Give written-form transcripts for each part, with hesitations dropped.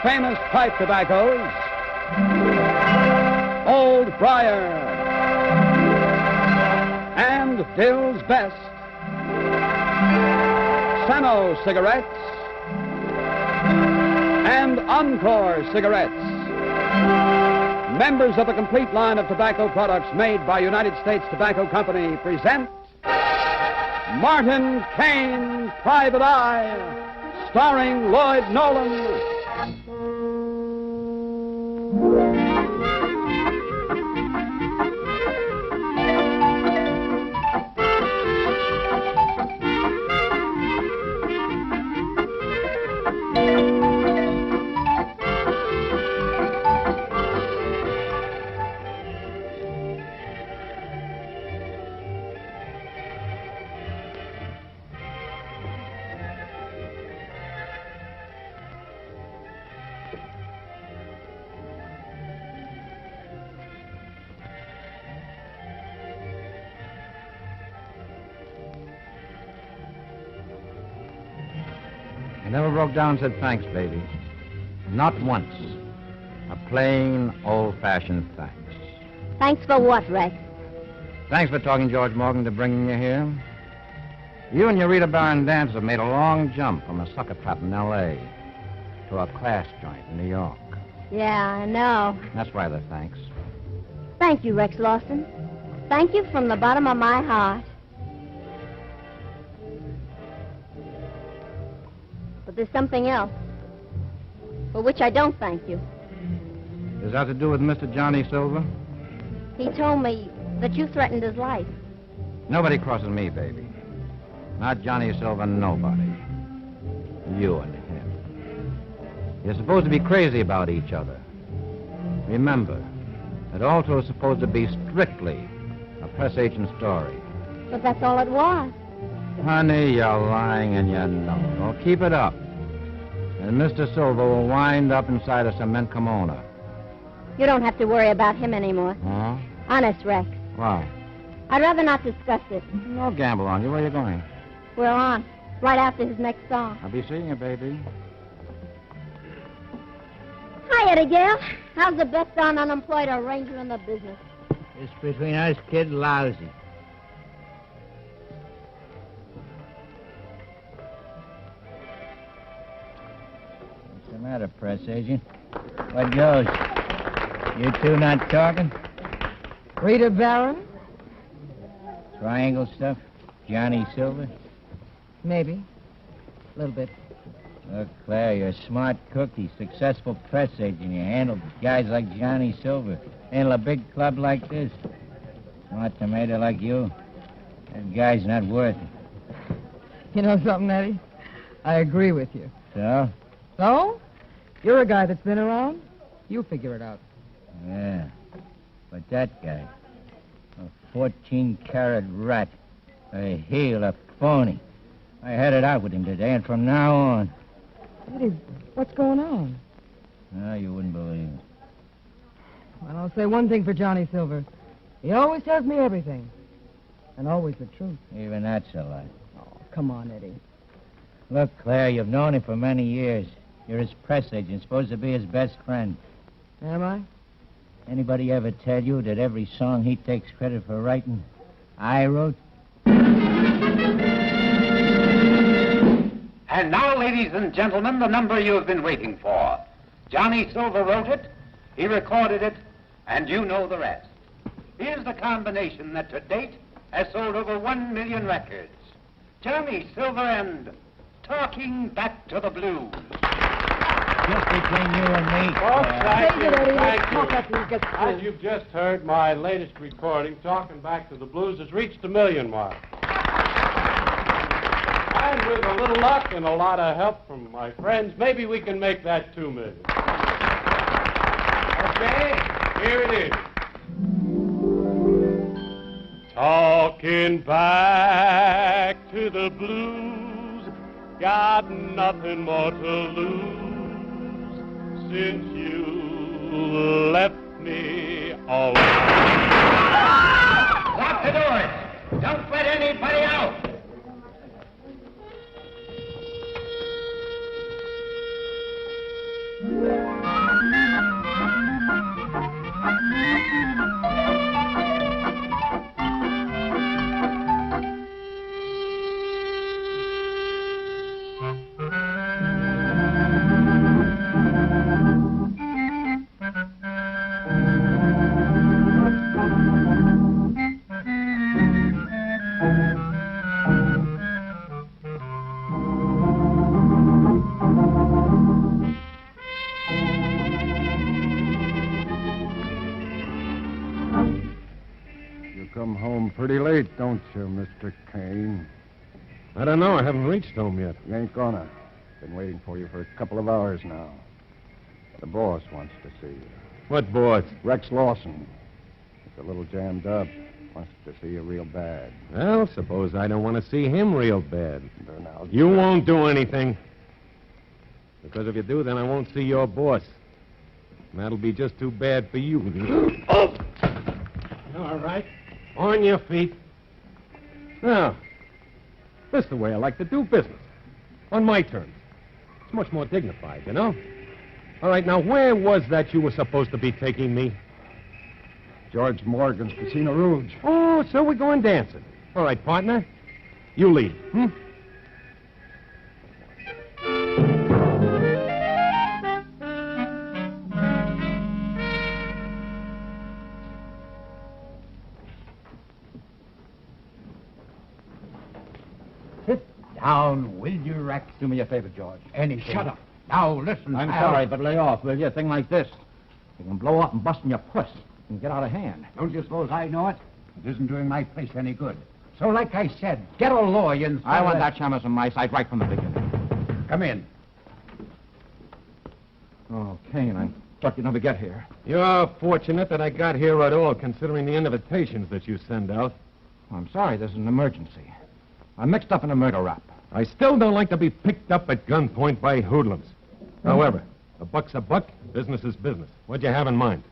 famous pipe tobaccos, Old Briar and Dill's Best, Sano cigarettes, and Encore cigarettes. Members of a complete line of tobacco products made by United States Tobacco Company present Martin Kane Private Eye, starring Lloyd Nolan. I never broke down and said thanks, baby. Not once. A plain, old-fashioned thanks. Thanks for what, Rex? Thanks for talking George Morgan to bringing you here. You and your Rita Barron dance have made a long jump from a sucker trap in L.A. to a class joint in New York. Yeah, I know. That's why the thanks. Thank you, Rex Lawson. Thank you from the bottom of my heart. But there's something else, for which I don't thank you. Does that have to do with Mr. Johnny Silver? He told me that you threatened his life. Nobody crosses me, baby. Not Johnny Silver, nobody. You and him. You're supposed to be crazy about each other. Remember, it also is supposed to be strictly a press agent story. But that's all it was. Honey, you're lying and you know it. Well, keep it up. And Mr. Silver will wind up inside a cement kimono. You don't have to worry about him anymore. Huh? Honest, Rex. Why? I'd rather not discuss it. No gamble on you. Where are you going? We're on, right after his next song. I'll be seeing you, baby. Hi, Eddie Gale. How's the best darn unemployed arranger in the business? It's between us, kid, lousy. What's the matter, press agent? What goes? You two not talking? Rita Barron? Triangle stuff? Johnny Silver? Maybe. A little bit. Look, Claire, you're a smart cookie, successful press agent. You handle guys like Johnny Silver. Handle a big club like this. Smart tomato like you. That guy's not worth it. You know something, Eddie? I agree with you. So? So? You're a guy that's been around. You figure it out. Yeah. But that guy, a 14-carat rat, a heel, a phony. I had it out with him today, and from now on... Eddie, what's going on? No, you wouldn't believe it. Well, I'll say one thing for Johnny Silver. He always tells me everything. And always the truth. Even that's a lie. Oh, come on, Eddie. Look, Claire, you've known him for many years. You're his press agent, supposed to be his best friend. Am I? Anybody ever tell you that every song he takes credit for writing, I wrote? And now, ladies and gentlemen, the number you have been waiting for. Johnny Silver wrote it, he recorded it, and you know the rest. Here's the combination that to date has sold over 1 million records. Johnny Silver and Talking Back to the Blues. Just between you and me. Folks, thank you. Talk Thank after he gets you. through. As you've just heard, my latest recording, Talking Back to the Blues, has reached the million mark. And with a little luck and a lot of help from my friends, maybe we can make that 2 million. Okay, here it is. Talking back to the blues, got nothing more to lose since you left me alone. Lock the doors. Don't let anybody out. home pretty late, don't you, Mr. Kane? I don't know. I haven't reached home yet. You ain't gonna. Been waiting for you for a couple of hours now. The boss wants to see you. What boss? Rex Lawson. He's a little jammed up. Wants to see you real bad. Well, suppose I don't want to see him real bad. Then I'll... You won't do anything. Because if you do, then I won't see your boss. And that'll be just too bad for you. Oh! All right. On your feet. Now, this is the way I like to do business. On my terms. It's much more dignified, you know? All right, now, where was that you were supposed to be taking me? George Morgan's Casino Rouge. Oh, so we're going dancing. All right, partner. You lead, hmm? Sit down, will you, Rex? Do me a favor, George. Anything. Shut up. Now, listen, I'm pal. sorry, but lay off, will you? A thing like this. You can blow up and bust in your puss and get out of hand. Don't you suppose I know it? It isn't doing my place any good. So, like I said, get a lawyer and... I want that Shamus on my side right from the beginning. Come in. Oh, Kane, I thought you'd never get here. You're fortunate that I got here at all, considering the invitations that you send out. Oh, I'm sorry, this is an emergency. I'm mixed up in a murder rap. I still don't like to be picked up at gunpoint by hoodlums. However, a buck's a buck, business is business. What'd you have in mind?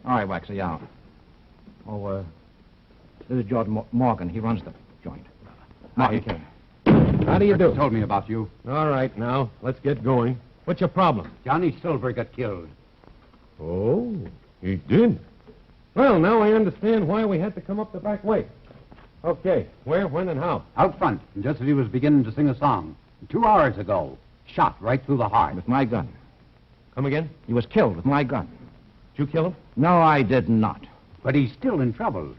All right, Waxy, out. Oh, this is George Morgan. He runs the joint. Martin Kane. How do you do? Told me about you. All right, now, let's get going. What's your problem? Johnny Silver got killed. Oh, he did? Well, now I understand why we had to come up the back way. Okay, where, when, and how? Out front, just as he was beginning to sing a song. 2 hours ago. Shot right through the heart. With my gun. Come again? He was killed with my gun. Did you kill him? No, I did not. But he's still in trouble.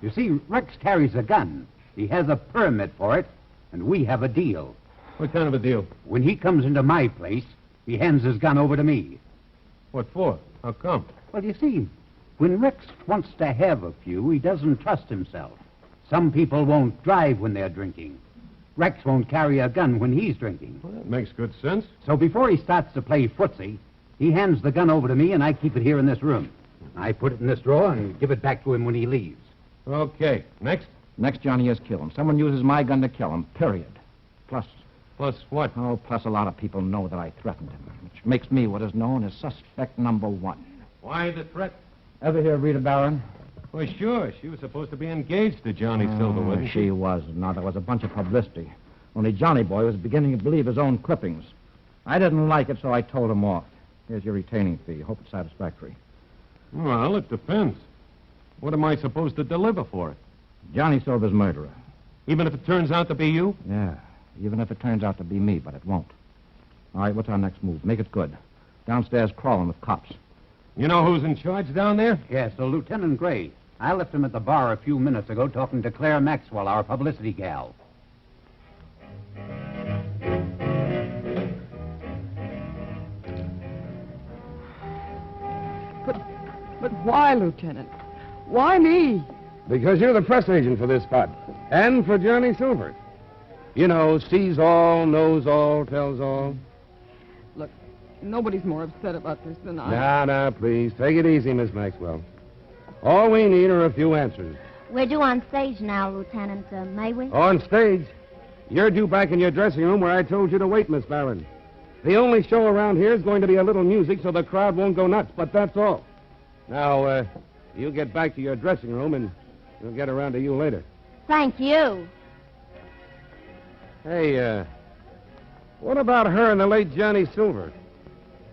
You see, Rex carries a gun. He has a permit for it, and we have a deal. What kind of a deal? When he comes into my place, he hands his gun over to me. What for? How come? Well, you see, when Rex wants to have a few, he doesn't trust himself. Some people won't drive when they're drinking. Rex won't carry a gun when he's drinking. Well, that makes good sense. So before he starts to play footsie, he hands the gun over to me, and I keep it here in this room. I put it in this drawer and give it back to him when he leaves. Okay, next? Next, Johnny is killed him. Someone uses my gun to kill him, period. Plus, Plus what? oh, plus a lot of people know that I threatened him, which makes me what is known as suspect number one. Why the threat? Ever hear Rita Barron? Well, sure. She was supposed to be engaged to Johnny Silver, wasn't She was. No, there was a bunch of publicity. Only Johnny Boy was beginning to believe his own clippings. I didn't like it, so I told him off. Here's your retaining fee. Hope it's satisfactory. Well, it depends. What am I supposed to deliver for it? Johnny Silver's murderer. Even if it turns out to be you? Yeah, even if it turns out to be me, but it won't. All right, what's our next move? Make it good. Downstairs crawling with cops. You know who's in charge down there? Yes, so Lieutenant Gray. I left him at the bar a few minutes ago talking to Claire Maxwell, our publicity gal. But why, Lieutenant? Why me? Because you're the press agent for this pot. And for Johnny Silver. You know, sees all, knows all, tells all. Look, nobody's more upset about this than I. Now, please. Take it easy, Miss Maxwell. All we need are a few answers. We're due on stage now, Lieutenant. May we? On stage? You're due back in your dressing room where I told you to wait, Miss Barron. The only show around here is going to be a little music so the crowd won't go nuts, but that's all. Now, you get back to your dressing room and we'll get around to you later. Thank you. Hey, what about her and the late Johnny Silver?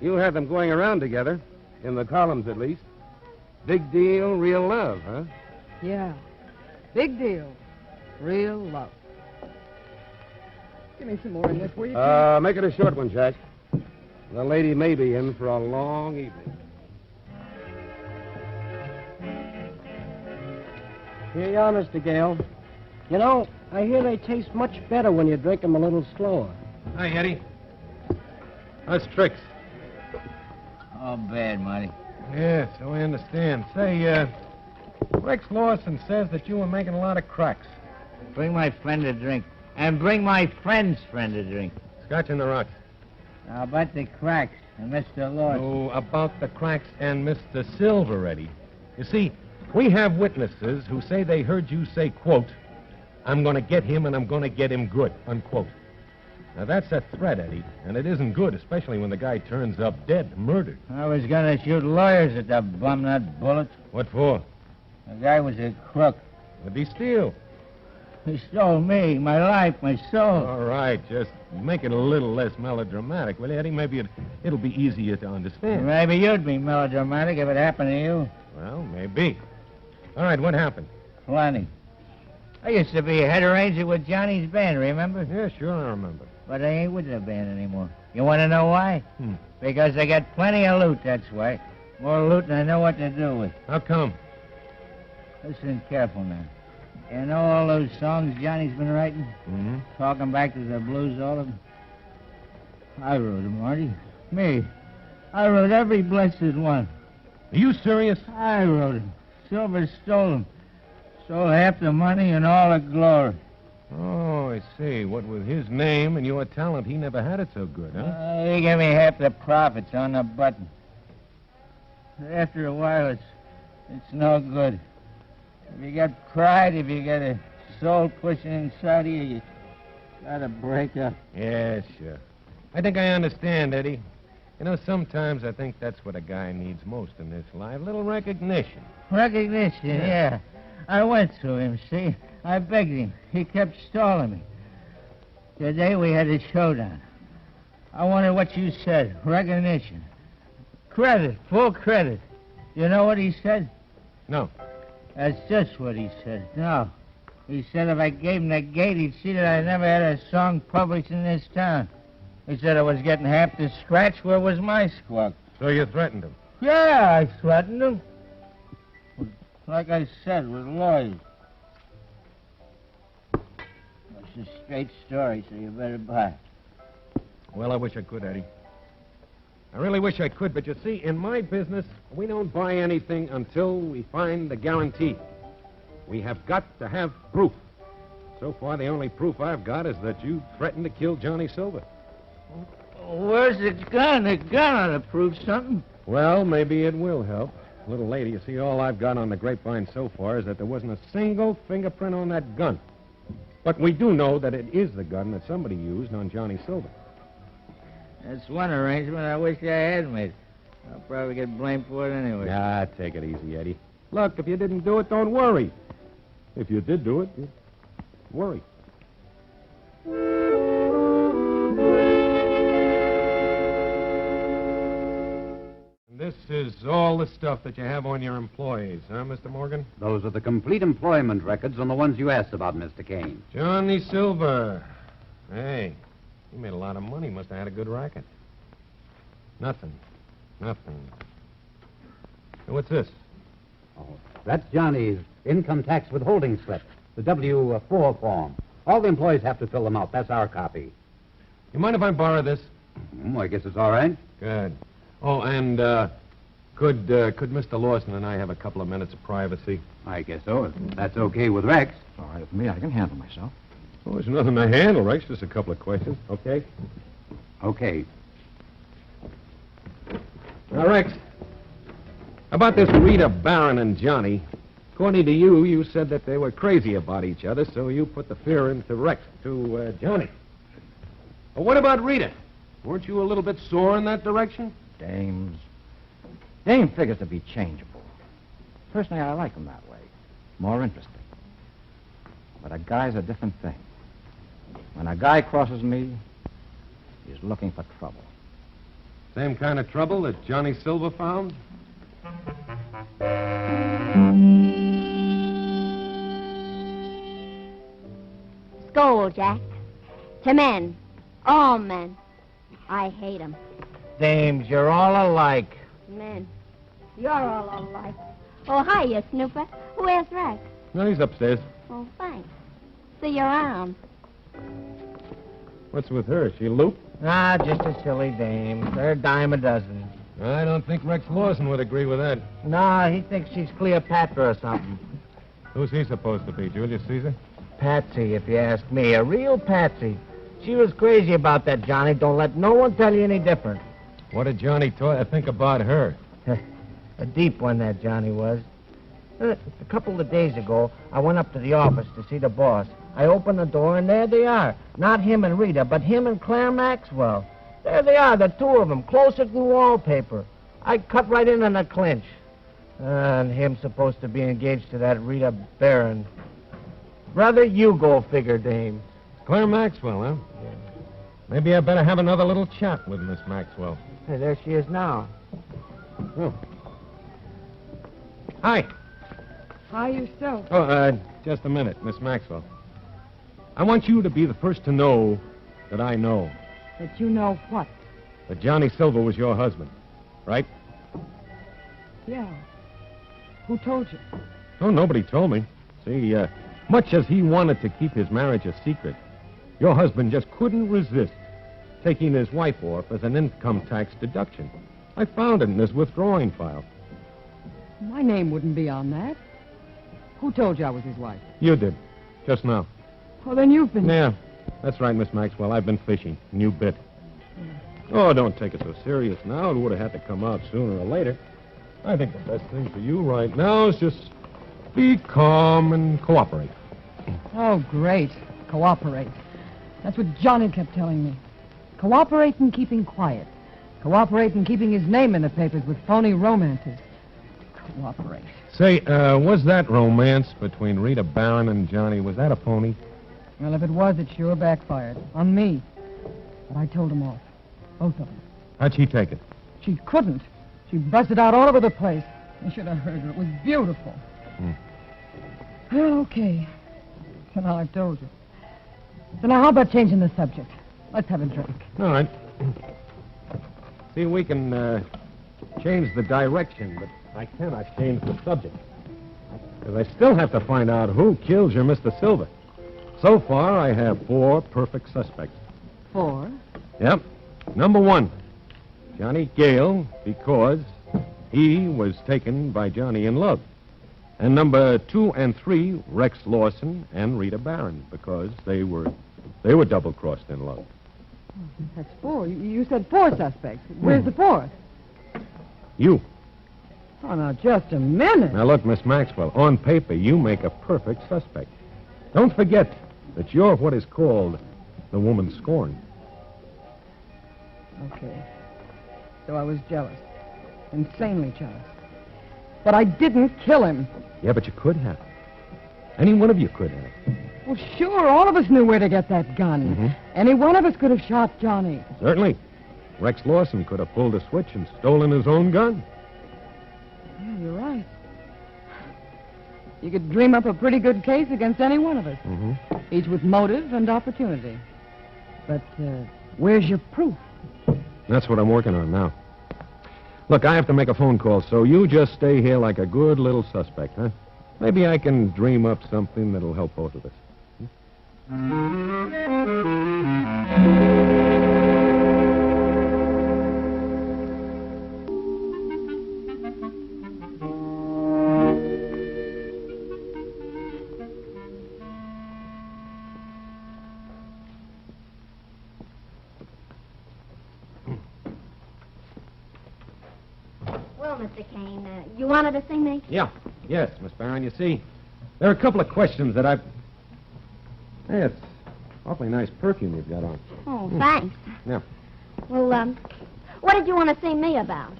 You had them going around together, in the columns at least. Big deal, real love, huh? Yeah. Big deal. Real love. Give me some more in this, will you? Make it a short one, Jack. The lady may be in for a long evening. Here you are, Mr. Gale. You know, I hear they taste much better when you drink them a little slower. Hi, Eddie. How's tricks? Oh, bad, Marty. Yeah, so I understand. Say, Rex Lawson says that you were making a lot of cracks. Bring my friend a drink. And bring my friend's friend a drink. Scotch in the rocks. How about the cracks and Mr. Lawson? Oh, about the cracks and Mr. Silver, Eddie. You see, we have witnesses who say they heard you say, quote, I'm going to get him and I'm going to get him good, unquote. Now, that's a threat, Eddie, and it isn't good, especially when the guy turns up dead, murdered. I was going to shoot lawyers at the bumnut bullet. What for? The guy was a crook. What'd he steal? He stole me, my life, my soul. All right, just make it a little less melodramatic, will you, Eddie? Maybe it'll be easier to understand. Maybe you'd be melodramatic if it happened to you. Well, maybe. All right, what happened? Plenty. I used to be a head arranger with Johnny's band, remember? Yeah, sure, I remember. But I ain't with the band anymore. You want to know why? Because I got plenty of loot, that's why. More loot than I know what to do with. How come? Listen careful now. You know all those songs Johnny's been writing? Mm-hmm. Talking back to the blues, all of them? I wrote them, Marty. Me. I wrote every blessed one. Are you serious? I wrote them. Silver stole them. Stole half the money and all the glory. Oh, I see. What with his name and your talent, he never had it so good, huh? He gave me half the profits on the button. After a while, it's no good. If you got pride, if you got a soul pushing inside of you, you gotta break up. Yeah, sure. I think I understand, Eddie. You know, sometimes I think that's what a guy needs most in this life. A little recognition. Recognition, yeah. I went to him, see? I begged him. He kept stalling me. Today we had a showdown. I wanted what you said, recognition. Credit, full credit. You know what he said? No. That's just what he said. No. He said if I gave him the gate, he'd see that I never had a song published in this town. He said I was getting half the scratch. Where was my squawk? So you threatened him? Yeah, I threatened him. Like I said, with lawyers. It's a straight story, so you better buy it. Well, I wish I could, Eddie. I really wish I could, but you see, in my business, we don't buy anything until we find the guarantee. We have got to have proof. So far, the only proof I've got is that you threatened to kill Johnny Silver. Where's the gun? The gun ought to prove something. Well, maybe it will help. Little lady, you see, all I've got on the grapevine so far is that there wasn't a single fingerprint on that gun. But we do know that it is the gun that somebody used on Johnny Silver. That's one arrangement I wish I had made. I'll probably get blamed for it anyway. Ah, take it easy, Eddie. Look, if you didn't do it, don't worry. If you did do it, worry. This is all the stuff that you have on your employees, huh, Mr. Morgan? Those are the complete employment records on the ones you asked about, Mr. Kane. Johnny Silver. Hey, he made a lot of money. Must have had a good racket. Nothing. Hey, what's this? Oh, that's Johnny's income tax withholding slip, the W-4 form. All the employees have to fill them out. That's our copy. You mind if I borrow this? I guess it's all right. Good. Oh, and could Mr. Lawson and I have a couple of minutes of privacy? I guess so. If that's okay with Rex. All right, with me, I can handle myself. Oh, there's nothing to handle, Rex. Just a couple of questions. Okay? Okay. Now, Rex, about this Rita Barron and Johnny, according to you, you said that they were crazy about each other, so you put the fear into Rex, to Johnny. But what about Rita? Weren't you a little bit sore in that direction? Dame figures to be changeable. Personally, I like them that way. More interesting. But a guy's a different thing. When a guy crosses me, he's looking for trouble. Same kind of trouble that Johnny Silver found? Scold, Jack. To men. All men. I hate them. Dames, you're all alike. Men. You're all alike. Oh, hi, you snooper. Where's Rex? No, he's upstairs. Oh, thanks. See you around. What's with her? She loop? Ah, just a silly dame. They're a dime a dozen. I don't think Rex Lawson would agree with that. Nah, he thinks she's Cleopatra or something. Who's he supposed to be, Julius Caesar? Patsy, if you ask me. A real patsy. She was crazy about that, Johnny. Don't let no one tell you any different. What did Johnny think about her? A deep one, that Johnny was. A couple of days ago, I went up to the office to see the boss. I opened the door, and there they are. Not him and Rita, but him and Claire Maxwell. There they are, the two of them, closer than wallpaper. I cut right in on a clinch. And him supposed to be engaged to that Rita Barron. Brother, you go figure, Dame. Claire Maxwell, huh? Yeah. Maybe I better have another little chat with Miss Maxwell. Hey, there she is now. Oh. Hi. Hi, yourself. Oh, just a minute, Miss Maxwell. I want you to be the first to know that I know That you know what? that Johnny Silver was your husband, right? Yeah. Who told you? Oh, nobody told me. See, much as he wanted to keep his marriage a secret, your husband just couldn't resist taking his wife off as an income tax deduction. I found it in his withdrawing file. My name wouldn't be on that. Who told you I was his wife? You did, just now. Well, then you've been... Yeah, that's right, Miss Maxwell. I've been fishing. And you bit. Oh, don't take it so serious now. It would have had to come out sooner or later. I think the best thing for you right now is just be calm and cooperate. Oh, great. Cooperate. That's what Johnny kept telling me. Cooperate in keeping quiet. Cooperate in keeping his name in the papers with phony romances. Cooperate. Say, was that romance between Rita Barron and Johnny, was that a phony? Well, if it was, it sure backfired. On me. But I told them off. Both of them. How'd she take it? She couldn't. She busted out all over the place. You should have heard her. It was beautiful. Well, okay. So now I've told you. So now how about changing the subject? Let's have a drink. All right. See, we can change the direction, but I cannot change the subject. Because I still have to find out who killed your Mr. Silver. So far, I have 4 perfect suspects. 4? Yep. Number 1, Johnny Gale, because he was taken by Johnny in love. And number 2 and 3, Rex Lawson and Rita Barron, because they were double-crossed in love. That's 4. You said 4 suspects. Where's the 4th? You. Oh, now, just a minute. Now, look, Miss Maxwell, on paper, you make a perfect suspect. Don't forget that you're what is called the woman scorned. Okay. So I was jealous. Insanely jealous. But I didn't kill him. Yeah, but you could have. Any one of you could have. Well, sure, all of us knew where to get that gun. Mm-hmm. Any one of us could have shot Johnny. Certainly. Rex Lawson could have pulled a switch and stolen his own gun. Yeah, you're right. You could dream up a pretty good case against any one of us. Mm-hmm. Each with motive and opportunity. But where's your proof? That's what I'm working on now. Look, I have to make a phone call, so you just stay here like a good little suspect, huh? Maybe I can dream up something that'll help both of us. Well, Mr. Kane, you wanted to see me? Yeah. Yes, Miss Barron, you see, there are a couple of questions that I've... Hey, it's awfully nice perfume you've got on. Oh, thanks. Yeah. Well, what did you want to see me about?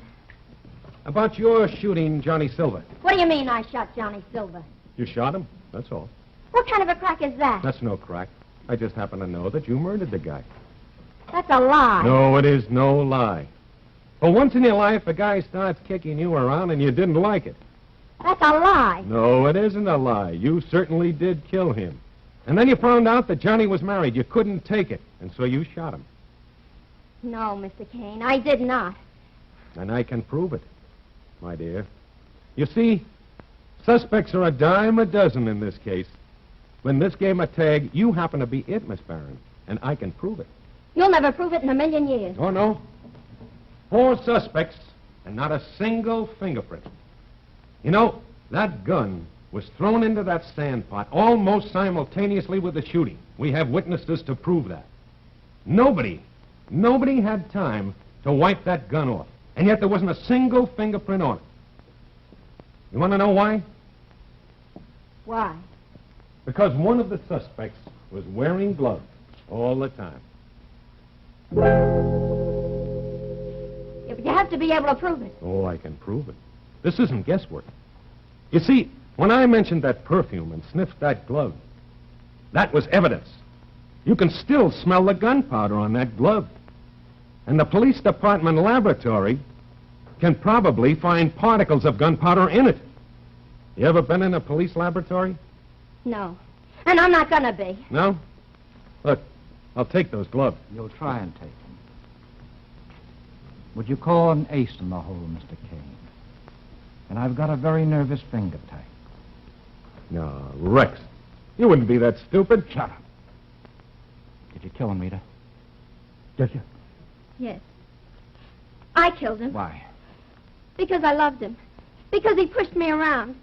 About your shooting Johnny Silver. What do you mean I shot Johnny Silver? You shot him, that's all. What kind of a crack is that? That's no crack. I just happen to know that you murdered the guy. That's a lie. No, it is no lie. For once in your life, a guy starts kicking you around and you didn't like it. That's a lie. No, it isn't a lie. You certainly did kill him. And then you found out that Johnny was married. You couldn't take it, and so you shot him. No, Mr. Kane, I did not. And I can prove it, my dear. You see, suspects are a dime a dozen in this case. When this game of tag, you happen to be it, Miss Barron, and I can prove it. You'll never prove it in a million years. Oh, no. 4 suspects, and not a single fingerprint. You know, that gun was thrown into that sand pot almost simultaneously with the shooting. We have witnesses to prove that. Nobody had time to wipe that gun off, and yet there wasn't a single fingerprint on it. You want to know why? Why? Because one of the suspects was wearing gloves all the time. Yeah, but you have to be able to prove it. Oh, I can prove it. This isn't guesswork. You see, when I mentioned that perfume and sniffed that glove, that was evidence. You can still smell the gunpowder on that glove. And the police department laboratory can probably find particles of gunpowder in it. You ever been in a police laboratory? No. And I'm not gonna be. No? Look, I'll take those gloves. You'll try and take them. Would you call an ace in the hole, Mr. Kane? And I've got a very nervous finger tight. No, Rex, you wouldn't be that stupid. Shut up. Did you kill him, Rita? Did you? Yes. I killed him. Why? Because I loved him. Because he pushed me around.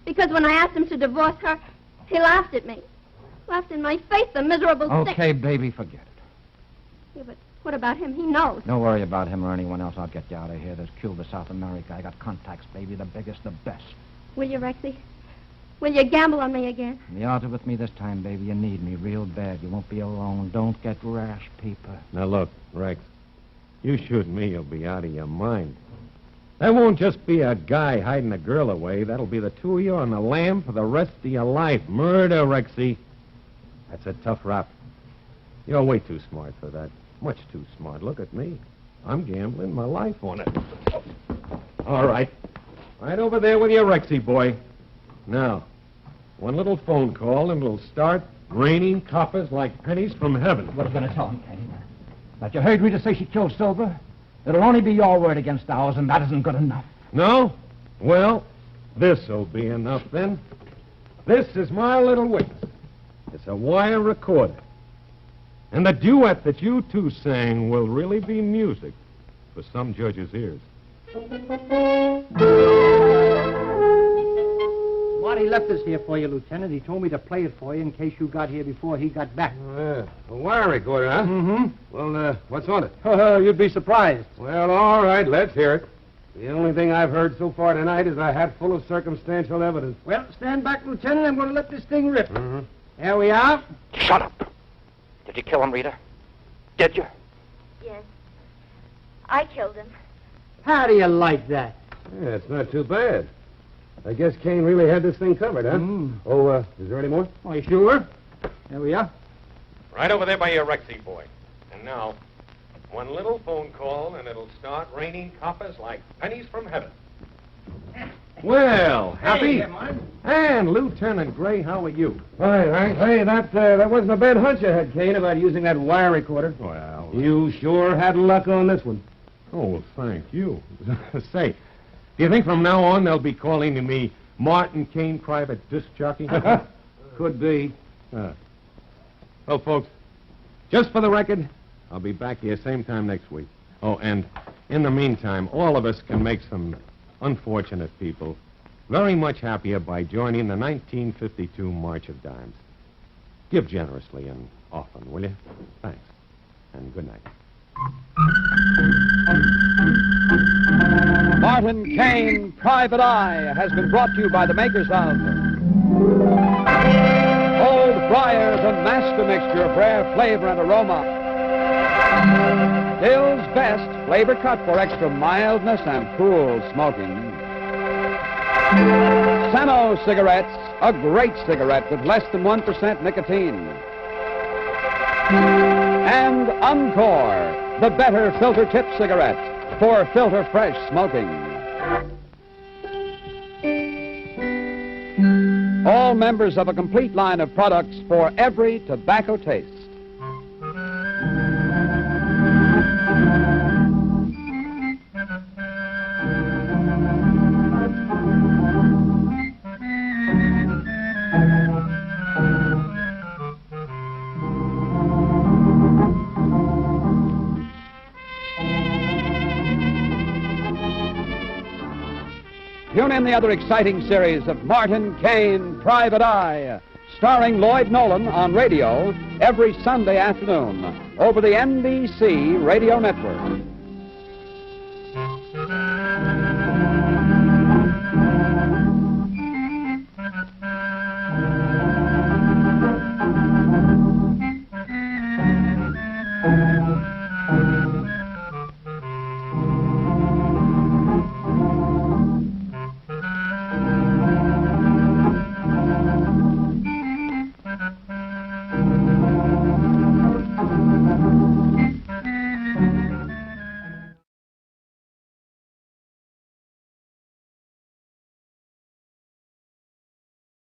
Because when I asked him to divorce her, he laughed at me. Laughed in my face, the miserable Okay, baby, forget it. Yeah, but what about him? He knows. Don't worry about him or anyone else. I'll get you out of here. There's Cuba, South America. I got contacts, baby, the biggest, the best. Will you, Rexy? Will you gamble on me again? The odds are with me this time, baby. You need me real bad. You won't be alone. Don't get rash, Peeper. Now, look, Rex, you shoot me, you'll be out of your mind. That won't just be a guy hiding a girl away. That'll be the two of you on the lam for the rest of your life. Murder, Rexy. That's a tough rap. You're way too smart for that. Much too smart. Look at me. I'm gambling my life on it. All right. Right over there with your Rexy, boy. Now, one little phone call and it'll start raining coppers like pennies from heaven. What are you going to tell him, Kane? That you heard Rita say she killed Silver? It'll only be your word against ours, and that isn't good enough. No? Well, this'll be enough then. This is my little witness. It's a wire recorder. And the duet that you two sang will really be music for some judge's ears. Marty left this here for you, Lieutenant. He told me to play it for you in case you got here before he got back. A wire recorder, huh? Mm-hmm. Well, what's on it? You'd be surprised. Well, all right, let's hear it. The only thing I've heard so far tonight is a hat full of circumstantial evidence. Well, stand back, Lieutenant. I'm going to let this thing rip. Mm-hmm. There we are. Shut up. Did you kill him, Rita? Did you? Yes. I killed him. How do you like that? Yeah, it's not too bad. I guess Kane really had this thing covered, huh? Oh, is there any more? Oh, you sure? There we are. Right over there by your Rexy, boy. And now, one little phone call and it'll start raining coppers like pennies from heaven. Well, Happy. And Lieutenant Gray, how are you? Fine, right? Hey, that wasn't a bad hunch you had, Kane, about using that wire recorder. Well, You sure had luck on this one. oh, thank you. Say, do you think from now on they'll be calling me Martin Kane Private Disc Jockey? Could be. Well, folks, just for the record, I'll be back here same time next week. Oh, and in the meantime, all of us can make some unfortunate people very much happier by joining the 1952 March of Dimes. Give generously and often, will you? Thanks. And good night. Martin Kane Private Eye has been brought to you by the makers of Old Briar, the master mixture of rare flavor and aroma. Dill's Best, flavor cut for extra mildness and cool smoking. Sano Cigarettes, a great cigarette with less than 1% nicotine. And Encore, the better filter tip cigarette for filter fresh smoking. All members of a complete line of products for every tobacco taste. Tune in the other exciting series of Martin Kane, Private Eye, starring Lloyd Nolan on radio every Sunday afternoon over the NBC Radio Network.